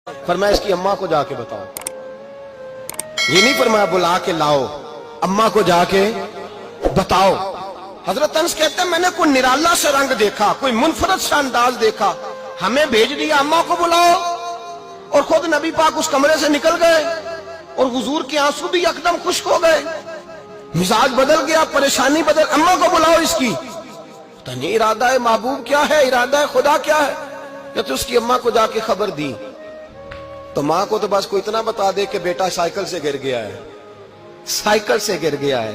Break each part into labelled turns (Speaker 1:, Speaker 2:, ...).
Speaker 1: फरमाया इसकी अम्मा को जाके बताओ। ये नहीं फरमाया बुला के लाओ, अम्मा को जाके बताओ। हजरत अनस कहते हैं मैंने कोई निराला सा रंग देखा, कोई मुनफरद सा अंदाज देखा, हमें भेज दिया अम्मा को बुलाओ, और खुद नबी पाक उस कमरे से निकल गए और हुजूर के आंसू भी एकदम खुश्क हो गए, मिजाज बदल गया, परेशानी बदल। अम्मा को बुलाओ इसकी। पता नहीं इरादा है महबूब क्या है, इरादा है खुदा क्या है। जब तो उसकी अम्मा को जाके खबर दी तो माँ को तो बस कोई इतना बता दे कि बेटा साइकिल से गिर गया है, साइकिल से गिर गया है।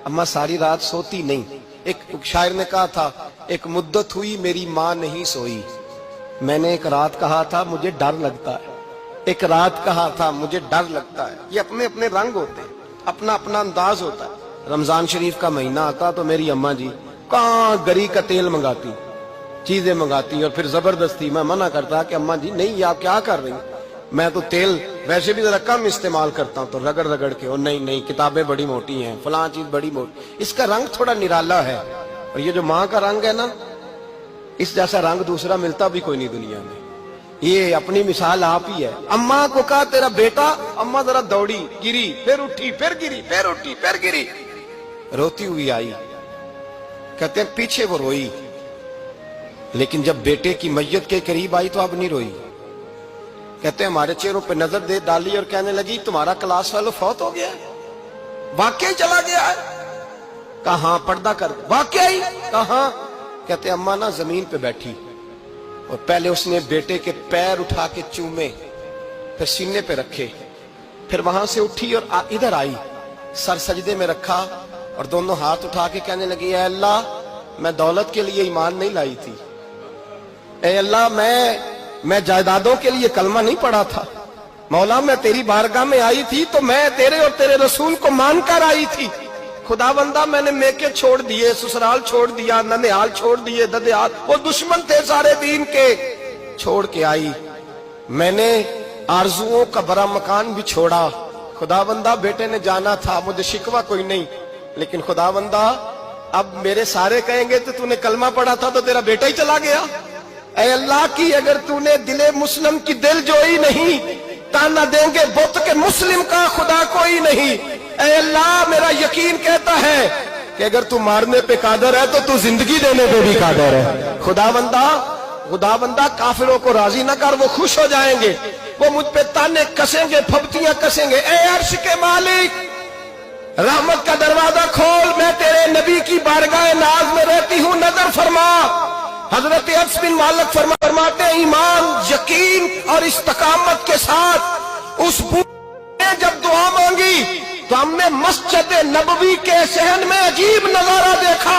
Speaker 1: अम्मा सारी रात सोती नहीं। एक शायर ने कहा था, एक मुद्दत हुई मेरी माँ नहीं सोई, मैंने एक रात कहा था मुझे डर लगता है, एक रात कहा था मुझे डर लगता है। ये अपने अपने रंग होते हैं, अपना अपना अंदाज होता है। रमजान शरीफ का महीना आता तो मेरी अम्मा जी कहाँ गरी का तेल मंगाती, चीजें मंगाती, और फिर जबरदस्ती मैं मना करता कि अम्मा जी नहीं, आप क्या कर रही, मैं तो तेल वैसे भी जरा कम इस्तेमाल करता हूं, तो रगड़ रगड़ के, और नहीं नहीं किताबें बड़ी मोटी हैं, फलां चीज बड़ी मोटी, इसका रंग थोड़ा निराला है। और ये जो माँ का रंग है ना, इस जैसा रंग दूसरा मिलता भी कोई नहीं दुनिया में। ये अपनी मिसाल आप ही है। अम्मा को कहा तेरा बेटा, अम्मा जरा दौड़ी, गिरी, फिर उठी, फिर गिरी, फिर उठी, फिर गिरी, रोती हुई आई। कहते हैं पीछे वो रोई, लेकिन जब बेटे की मैयत के करीब आई तो अब नहीं रोई। कहते हैं हमारे चेहरों पे नजर दे डाली और कहने लगी तुम्हारा क्लास फेलो फौत हो गया, वाकई चला गया है। कहां, पर्दा कर, वाकई कहां। कहते अम्मा ना जमीन पे बैठी और पहले उसने बेटे के पैर उठा के चूमे, फिर सीने पे रखे, फिर वहां से उठी और इधर आई, सर सजदे में रखा और दोनों हाथ उठा के कहने लगी ऐ अल्लाह मैं दौलत के लिए ईमान नहीं लाई थी, ऐ अल्लाह मैं जायदादों के लिए कलमा नहीं पढ़ा था, मौला मैं तेरी बारगाह में आई थी तो मैं तेरे और तेरे रसूल को मानकर आई थी। खुदाबंदा मैंने मेके छोड़ दिए, ससुराल छोड़ दिया, ननिहाल छोड़ दिए, ददियाल, वो दुश्मन थे सारे दीन के, छोड़ के आई। मैंने आरजुओं का बड़ा मकान भी छोड़ा। खुदाबंदा बेटे ने जाना था, मुझे शिकवा कोई नहीं, लेकिन खुदाबंदा अब मेरे सारे कहेंगे तो तूने कलमा पढ़ा था तो तेरा बेटा ही चला गया। ऐ अल्लाह की अगर तूने दिले मुस्लिम की दिल जोई नहीं, ताना देंगे बुत के मुस्लिम का खुदा कोई नहीं। ऐ अल्लाह मेरा यकीन कहता है कि अगर तू मारने पे कादर है तो तू जिंदगी देने पे भी कादर है। खुदाबंदा काफिरों को राजी न कर, वो खुश हो जाएंगे, वो मुझ पे ताने कसेंगे, फबतियां कसेंगे। ऐ अर्श के मालिक रहमत का दरवाजा खोल, मैं तेरे नबी की बारगाह नाज में रहती हूँ, नजर फरमा। हजरत अनस बिन मालिक फरमाते हैं ईमान, यकीन और इस्तकामत के साथ उस बूढ़े ने जब दुआ मांगी तो हमने मस्जिद नबवी के सहन में अजीब नजारा देखा।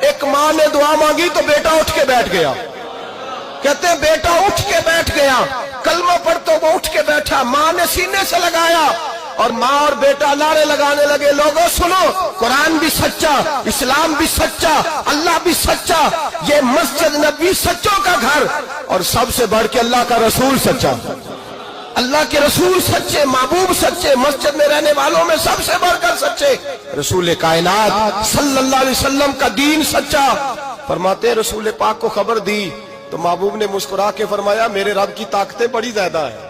Speaker 1: एक माँ ने दुआ मांगी तो बेटा उठ के बैठ गया। कहते हैं बेटा उठ के बैठ गया, कलमा पढ़ते वो उठ के बैठा, माँ ने सीने से लगाया और माँ और बेटा नारे लगाने लगे, लोगों सुनो, कुरान भी सच्चा, इस्लाम भी सच्चा, अल्लाह भी सच्चा, ये मस्जिद नबी सच्चों का घर, और सबसे बढ़ के अल्लाह का रसूल सच्चा, अल्लाह के रसूल सच्चे, महबूब सच्चे, मस्जिद में रहने वालों में सबसे बढ़कर सच्चे, रसूल कायनात सल्लल्लाहु अलैहि वसल्लम का दीन सच्चा। फरमाते रसूल पाक को खबर दी तो महबूब ने मुस्कुरा के फरमाया मेरे रब की ताकतें बड़ी ज्यादा है,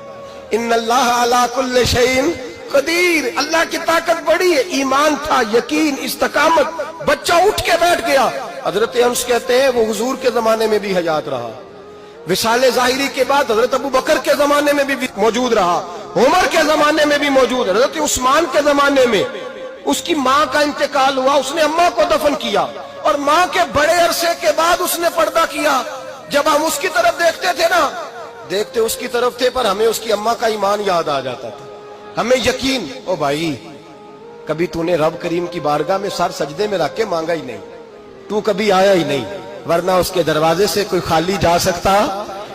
Speaker 1: इन्नल्लाह अला कुल्लि शैइन कदीर, अल्लाह की ताकत बड़ी है। ईमान था, यकीन, इस्तकामत, बच्चा उठ के बैठ गया। हजरत अनस कहते हैं वो हुजूर के जमाने में भी हयात रहा, विसाले जाहिरी के बाद हजरत अबू बकर के जमाने में भी मौजूद रहा, उमर के जमाने में भी मौजूद, हजरत उस्मान के जमाने में उसकी माँ का इंतकाल हुआ, उसने अम्मा को दफन किया और माँ के बड़े अरसे के बाद उसने पर्दा किया। जब हम उसकी तरफ देखते थे ना, देखते उसकी तरफ थे, पर हमें उसकी अम्मा का ईमान याद आ जाता था, हमें यकीन। ओ भाई कभी तूने रब करीम की बारगाह में सर सजदे में रख के मांगा ही नहीं, तू कभी आया ही नहीं, वरना उसके दरवाजे से कोई खाली जा सकता,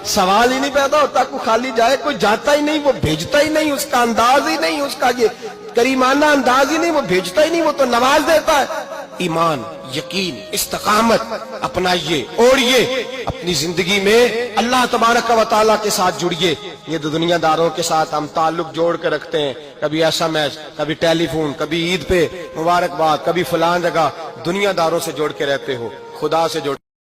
Speaker 1: सवाल ही नहीं पैदा होता कोई खाली जाए, कोई जाता ही नहीं, वो भेजता ही नहीं, उसका अंदाज ही नहीं, उसका ये करीमाना अंदाज ही नहीं, वो भेजता ही नहीं, वो तो नवाज देता है। ईमान, यकीन, इस्तकामत अपनाइए और ये अपनी जिंदगी में अल्लाह तबारक व तआला के साथ जुड़िए। ये तो दुनियादारों के साथ हम ताल्लुक जोड़ के रखते हैं, कभी SMS, कभी टेलीफोन, कभी ईद पे मुबारकबाद, कभी फलां जगह, दुनियादारों से जोड़ के रहते हो, खुदा से जोड़